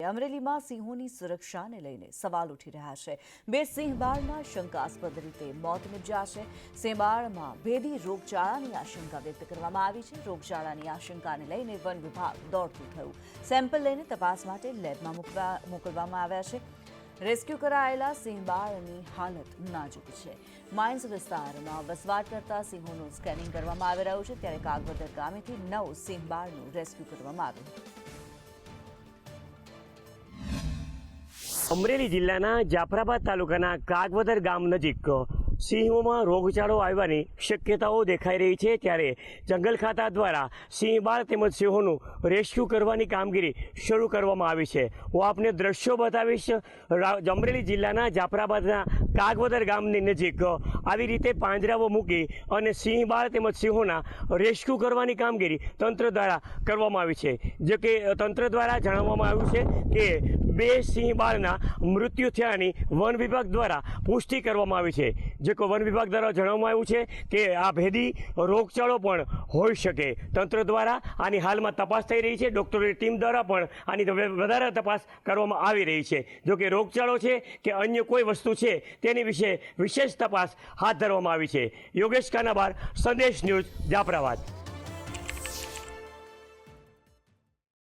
અમરેલીમાં સિંહોની સુરક્ષાને લઈને સવાલ ઉઠી રહ્યા છે। બે સિંહબાળના શંકાસ્પદ રીતે મોત નિપજ્યા છે। સિંહબાળમાં ભેદી રોગચાળાની આશંકા વ્યક્ત કરવામાં આવી છે। રોગચાળાની આશંકાને લઈને વન વિભાગ દોડતું થયું। સેમ્પલ લઈને તપાસ માટે લેબમાં મોકલવામાં આવ્યા છે। રેસ્ક્યુ કરાયેલા સિંહબાળની હાલત નાજુક છે। માઇન્સ વિસ્તારમાં વસવાટ કરતા સિંહોનું સ્કેનિંગ કરવામાં આવી રહ્યું છે, ત્યારે કાગવદર ગામેથી 9 સિંહબાળનું રેસ્ક્યુ કરવામાં આવ્યું। અમરેલી જિલ્લાના જાફરાબાદ તાલુકાના કાગવદર ગામ નજીક સિંહોમાં રોગચાળો આવવાની શક્યતાઓ દેખાઈ રહી છે, ત્યારે જંગલ ખાતા દ્વારા સિંહબાળ તેમજ સિંહોનું રેસ્ક્યુ કરવાની કામગીરી શરૂ કરવામાં આવી છે। હું આપને દ્રશ્યો બતાવીશ। અમરેલી જિલ્લાના જાફરાબાદના કાગવદર ગામની નજીક આવી રીતે પાંજરાઓ મૂકી અને સિંહબાળ તેમજ સિંહોના રેસ્ક્યુ કરવાની કામગીરી તંત્ર દ્વારા કરવામાં આવી છે। જો કે તંત્ર દ્વારા જણાવવામાં આવ્યું છે કે 2 સિંહબાળના મૃત્યુ થયાની વન વિભાગ દ્વારા પુષ્ટિ કરવામાં આવી છે। જે વન વિભાગ દ્વારા જણાવવામાં આવ્યું છે કે આ ભેદી રોગચાળો પણ હોઈ શકે। તંત્ર દ્વારા આની હાલમાં તપાસ થઈ રહી છે। ડૉક્ટરોની ટીમ દ્વારા પણ આની વધારે તપાસ કરવામાં આવી રહી છે। જો કે રોગચાળો છે કે અન્ય કોઈ વસ્તુ છે તેની વિશે વિશેષ તપાસ હાથ ધરવામાં આવી છે। યોગેશ કાનાબાર, સંદેશ ન્યૂઝ, જાફરાબાદ।